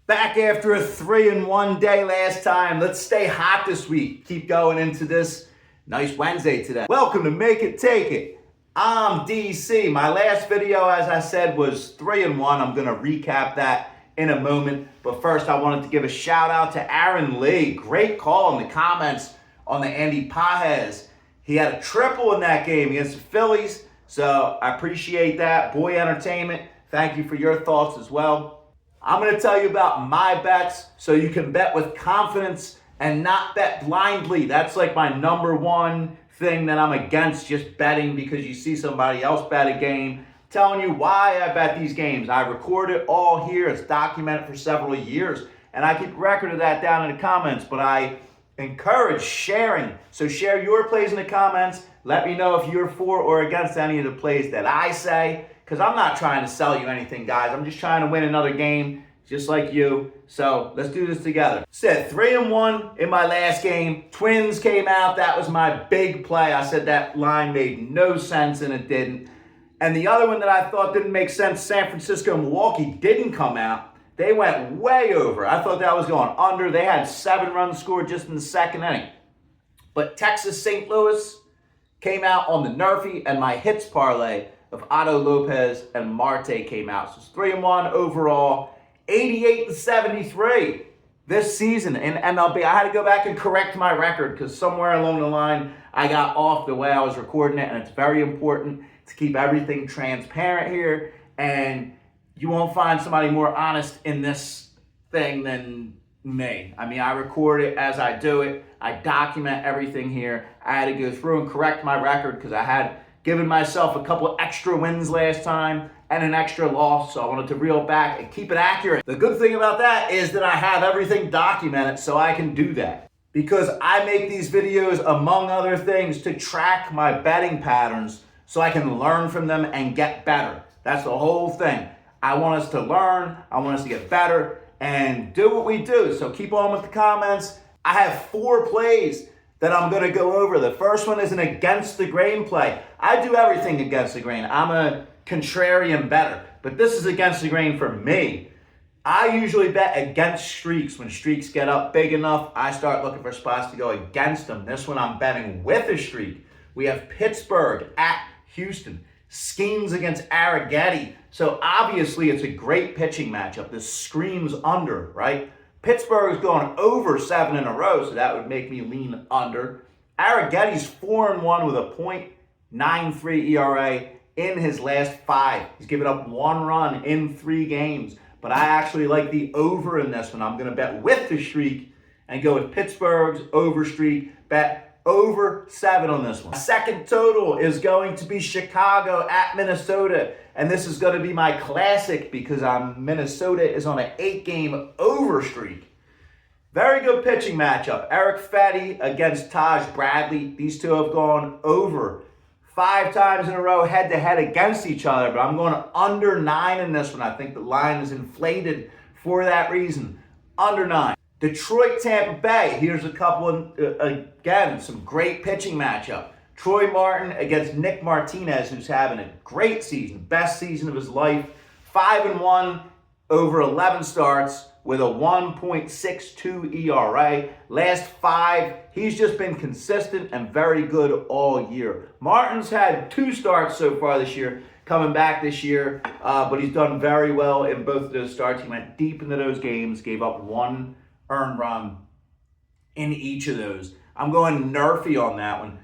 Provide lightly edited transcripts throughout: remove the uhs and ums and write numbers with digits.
Back after a 3-1 day last time. Let's stay hot this week. Keep going into this nice Wednesday today. Welcome to Make It Take It. I'm DC. My last video, as I said, was 3-1. I'm going to recap that in a moment. But first, I wanted to give a shout out to Aaron Lee. Great call in the comments on the Andy Pajes. He had a triple in that game against the Phillies. So I appreciate that. Boy Entertainment, thank you for your thoughts as well. I'm going to tell you about my bets so you can bet with confidence and not bet blindly. That's like my number one thing that I'm against, just betting because you see somebody else bet a game. Telling you why I bet these games. I record it all here. It's documented for several years. And I keep record of that down in the comments. But I encourage sharing. So share your plays in the comments. Let me know if you're for or against any of the plays that I say. Because I'm not trying to sell you anything, guys. I'm just trying to win another game, just like you. So let's do this together. Said 3-1 in my last game. Twins came out. That was my big play. I said that line made no sense, and it didn't. And the other one that I thought didn't make sense, San Francisco and Milwaukee, didn't come out. They went way over. I thought that was going under. They had 7 runs scored just in the second inning. But Texas St. Louis came out on the NRFI, and my hits parlay of Otto Lopez and Marte came out. So it's 3-1 overall, 88-73 this season in MLB. I had to go back and correct my record because somewhere along the line I got off the way I was recording it, and it's very important to keep everything transparent here, and you won't find somebody more honest in this thing than me. I mean, I record it as I do it. I document everything here. I had to go through and correct my record because I had given myself a couple extra wins last time and an extra loss, so I wanted to reel back and keep it accurate. The good thing about that is that I have everything documented, so I can do that. Because I make these videos, among other things, to track my betting patterns so I can learn from them and get better. That's the whole thing. I want us to learn, I want us to get better, and do what we do. So keep on with the comments. I have 4 plays that I'm going to go over. The first one is an against the grain play. I do everything against the grain. I'm a contrarian bettor, but this is against the grain for me. I usually bet against streaks. When streaks get up big enough, I start looking for spots to go against them. This one I'm betting with a streak. We have Pittsburgh at Houston. Skeens against Arrighetti. So obviously it's a great pitching matchup. This screams under, right? Pittsburgh is going over 7 in a row, so that would make me lean under. Arrighetti's 4-1 with a .93 ERA in his last 5. He's given up 1 run in 3 games. But I actually like the over in this one. I'm going to bet with the streak and go with Pittsburgh's over streak. Bet over 7 on this one. Second total is going to be Chicago at Minnesota. And this is going to be my classic because Minnesota is on an 8-game over streak. Very good pitching matchup. Eric Fetty against Taj Bradley. These two have gone over 5 times in a row head-to-head against each other. But I'm going under 9 in this one. I think the line is inflated for that reason. Under 9. Detroit, Tampa Bay. Here's a couple, again, some great pitching matchup. Troy Martin against Nick Martinez, who's having a great season, best season of his life. 5-1 over 11 starts with a 1.62 ERA. Last 5, he's just been consistent and very good all year. Martin's had 2 starts so far this year, coming back this year, but he's done very well in both of those starts. He went deep into those games, gave up 1 earned run in each of those. I'm going NRFI on that one.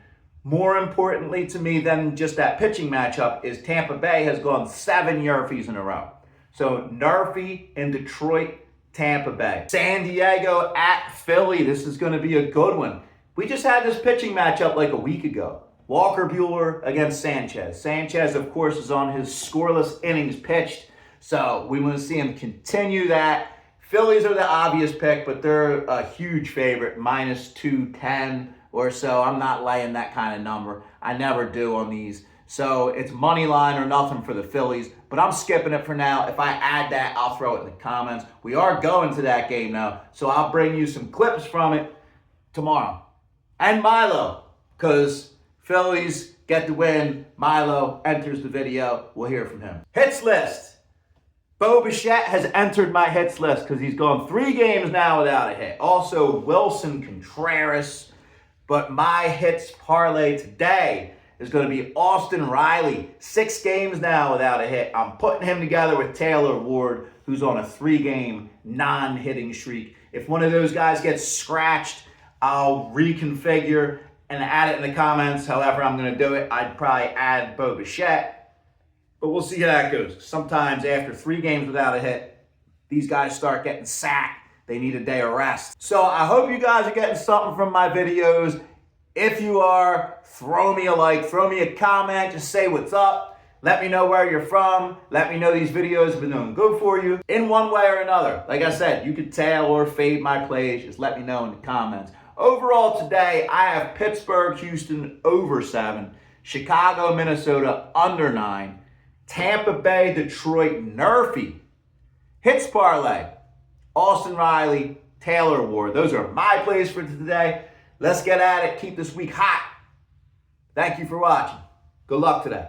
More importantly to me than just that pitching matchup is Tampa Bay has gone 7 NRFIs in a row. So NRFI in Detroit, Tampa Bay. San Diego at Philly. This is going to be a good one. We just had this pitching matchup like a week ago. Walker Buehler against Sanchez. Sanchez, of course, is on his scoreless innings pitched. So we want to see him continue that. Phillies are the obvious pick, but they're a huge favorite, -210 or so. I'm not laying that kind of number. I never do on these. So it's money line or nothing for the Phillies, but I'm skipping it for now. If I add that, I'll throw it in the comments. We are going to that game now, so I'll bring you some clips from it tomorrow. And Milo, because Phillies get the win. Milo enters the video. We'll hear from him. Hits list. Bo Bichette has entered my hits list because he's gone 3 games now without a hit. Also, Wilson Contreras. But my hits parlay today is going to be Austin Riley. 6 games now without a hit. I'm putting him together with Taylor Ward, who's on a 3-game non-hitting streak. If one of those guys gets scratched, I'll reconfigure and add it in the comments. However I'm going to do it, I'd probably add Bo Bichette. But we'll see how that goes. Sometimes after 3 games without a hit, these guys start getting sacked. They need a day of rest. So I hope you guys are getting something from my videos. If you are, throw me a like, throw me a comment, just say what's up. Let me know where you're from. Let me know these videos have been doing good for you in one way or another. Like I said, you could tail or fade my plays. Just let me know in the comments. Overall today, I have Pittsburgh, Houston over 7, Chicago, Minnesota under 9, Tampa Bay, Detroit, NRFI, hits parlay, Austin Riley, Taylor Ward. Those are my plays for today. Let's get at it. Keep this week hot. Thank you for watching. Good luck today.